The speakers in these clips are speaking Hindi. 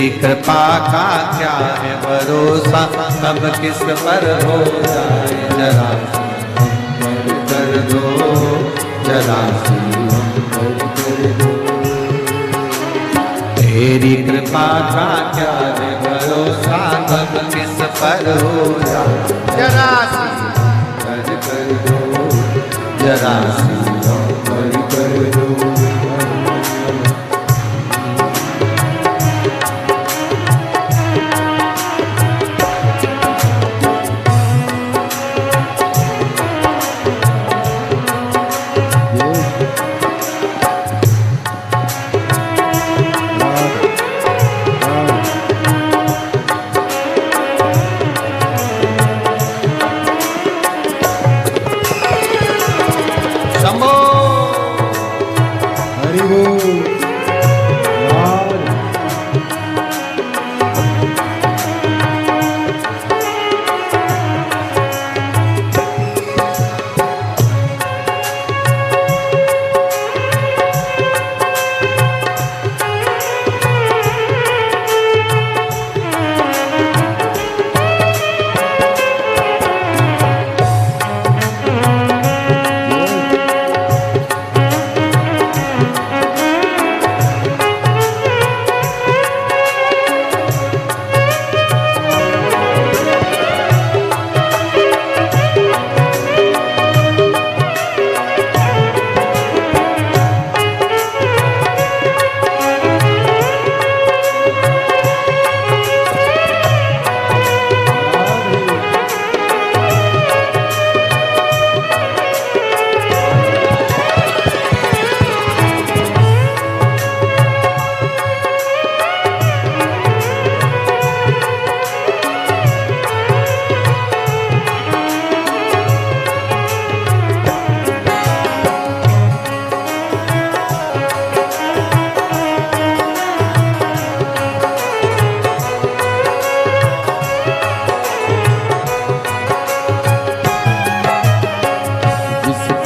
तेरी कृपा का क्या है भरोसा, कब किस पर हो जाए जरा कर दो, जरा कर दो। तेरी कृपा का क्या है भरोसा, कब किस पर हो जाए जरा कर दो, जरा कर दो।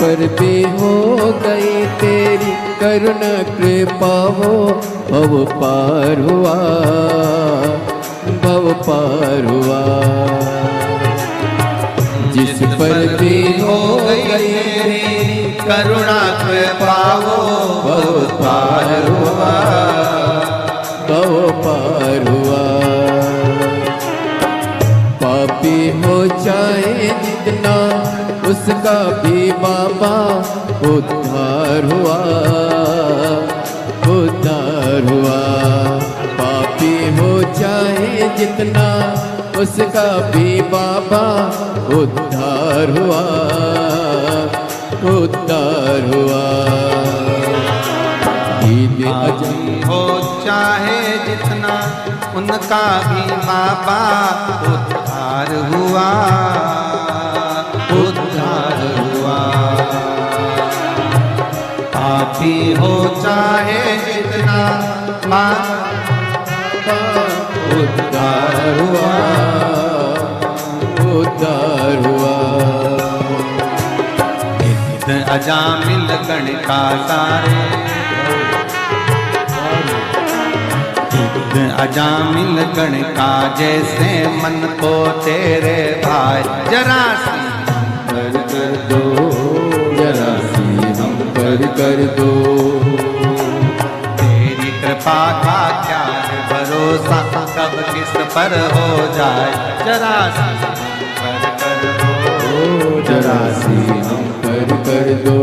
पर भी हो गई तेरी करुणा कृपा हो, भव पार हुआ, भव पार हुआ। जिस पर भी हो गई तेरी करुणा कृपा हो, भव पार हुआ, भव पार हुआ। पापी हो चाहे जितना उसका भी बाबा उद्धार हुआ, उद्धार हुआ। पापी हो चाहे जितना उसका भी बाबा उद्धार हुआ, उद्धार हुआ। पापी हो चाहे जितना उनका भी बाबा उद्धार हुआ, उद्धार हुआ। पापी हो चाहे जितना बाबा उद्धार हुआ, उद्धार हुआ। नित्य अजामिल गण का सारे, अजामिल गण का जैसे मन को तेरे भाई, जरा सी कर दो, जरा सी हम कर दो। तेरी कृपा का क्या है भरोसा, कब किस पर हो जाए जरा सी कर दो, जरा सी हम कर दो।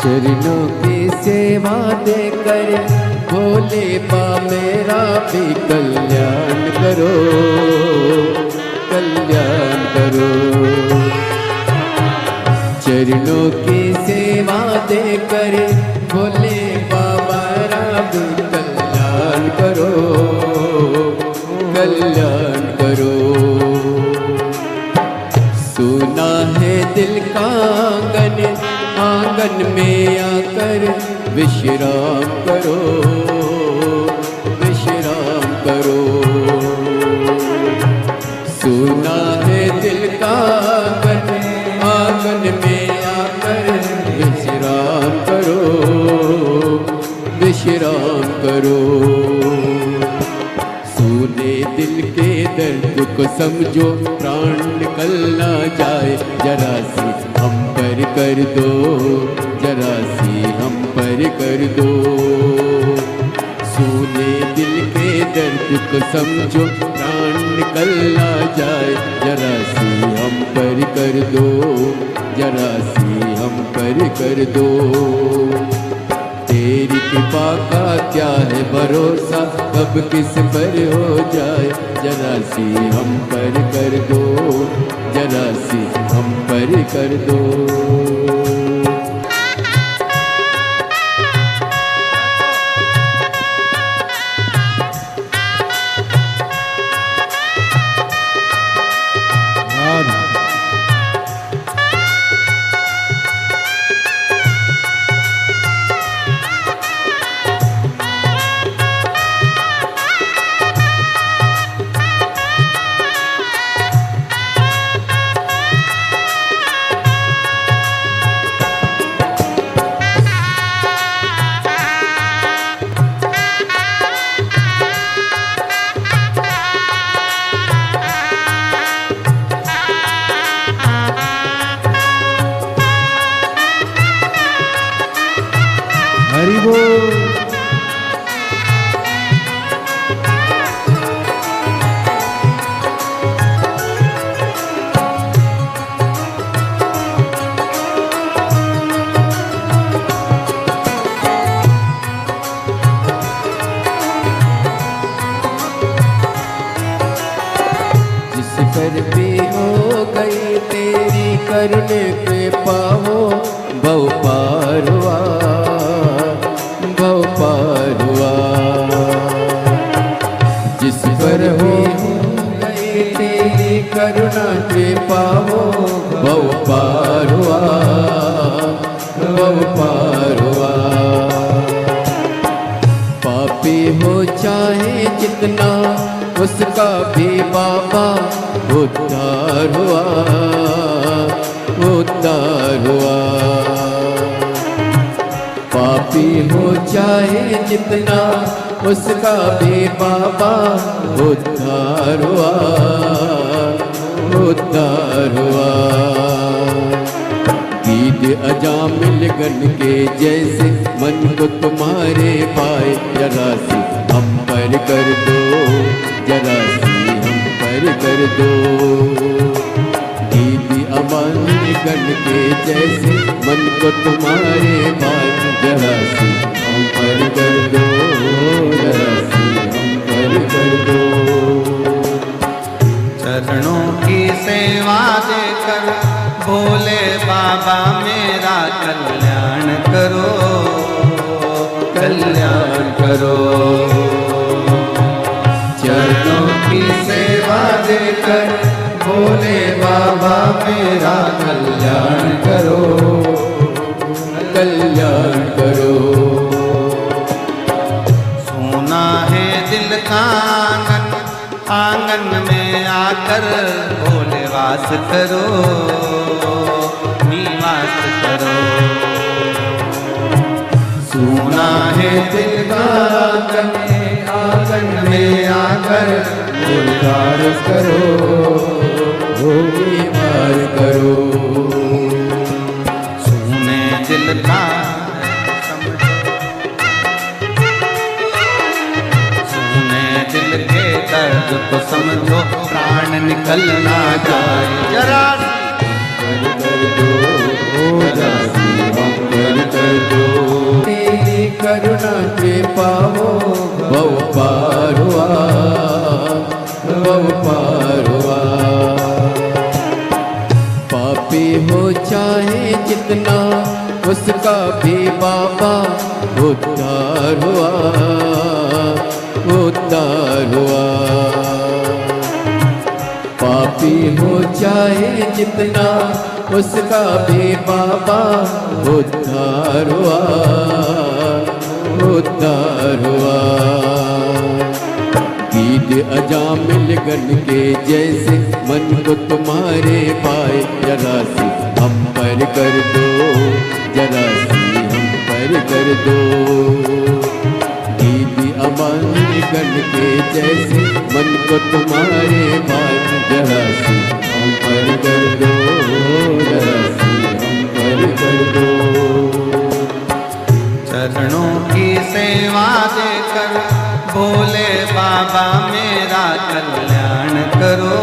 चरणों की सेवा देकर भोले बा मेरा भी कल्याण करो, कल्याण करो। चरणों की सेवा देकर भोले बाबा भी कल्याण करो, कल्याण करो। सुना है दिल का आंगन, आंगन में आकर विश्राम करो, विश्राम करो। सुना है दिल का आंगन, आंगन में आकर विश्राम करो, विश्राम करो। सुने दिल के दर्द को समझो, प्राण निकल ना जाए, जरा सी हम पर कर दो, जरा सी हम पर कर दो। सुने दिल के दर्द को समझो, प्राण निकल ना जाए, जरा सी हम पर कर दो, जरा सी हम पर कर दो। तेरी कृपा का क्या है भरोसा, कब किस पर हो जाए, जरा सी हम पर कर दो, जरा सी हम पर कर दो। हरि बोल। जिस पर भी हो गई तेरी करने के पाओ, भव पार हुआ, भव पार हुआ। जिस पर हो गई तेरी करुणा के पाओ, भव पार हुआ, भव पार हुआ। पापी हो चाहे जितना, उसका भी बाबा उद्धार हुआ, उद्धार हुआ। पापी हो चाहे जितना, उसका भी बाबा उद्धार हुआ, उद्धार हुआ। गीत अजामिल गण के जैसे मन को तुम्हारे पाए, जरा सी हम पर कर दो, जरा सी हम पर कर दो। गीत अजामिल गण के जैसे मन को तुम्हारे पाए, जरा सी हम पर कर दो, जरा सी हम पर कर दो। चरणों की सेवा देकर भोले बाबा मेरा कल्याण करो, कल्याण करो। चरणों की सेवा देकर भोले बाबा मेरा कल्याण करो, कल्याण करो। सोना है दिल का आंगन, आंगन में आकर भोले वास करो, निवास करो। सोना है दिल का आंगन, आंगन में आकर भोले वास करो, निवार करो। सोने दिल का दिल के दर्द को समझो, प्राण निकल ना जाए, जरा कर दो, जरा सी हम कर कर दो। तेरी करुणा कृपा हो भव पार हुआ, भव पार हुआ। पापी हो चाहे जितना उसका भी बाबा उद्धार हुआ, उद्धार हुआ। पापी हो चाहे जितना उसका भी बाबा उद्धार हुआ, उद्धार हुआ। कीद अजामिल गण के जैसे मन को तुम्हारे पाए, जरा सी हम पर कर दो, जरा सी हम पर कर दो। कीद अजामिल गण के जैसे मन को तुम्हारे पाए, जरा सी हम पर कर दो, जरा सी हम पर कर दो। चरणों की सेवा देकर भोले बाबा मेरा कल्याण करो,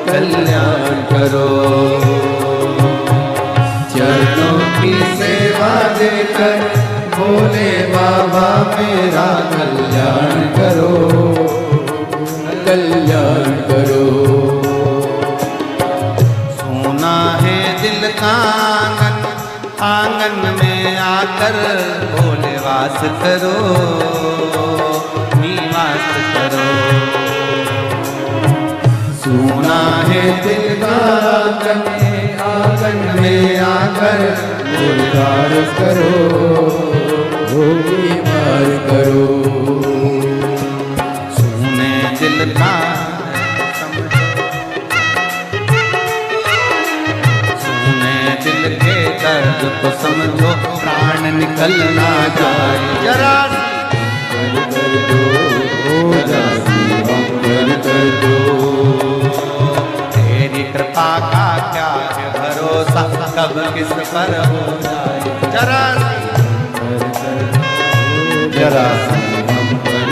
कल्याण करो। चरणों की सेवा देकर भोले बाबा मेरा कल्याण करो, कल्याण करो। सोना है दिल का आंगन, आंगन में आकर भोले वास करो, निवास करो। सोना है दिल का आंगन, आंगन में आकर भोले वास करो, निवास करो। सोने दिल का दिल के दर्द को समझो, प्राण निकल ना जाए, जरा कर दो, जरा सी हम कर दो। तेरी कृपा का क्या है भरोसा, कब किस पर हो जाए, जरा जरा सी हम कर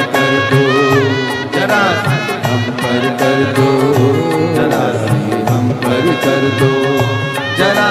दो, जरा हम कर दो, जरा सी हम कर दो। जरा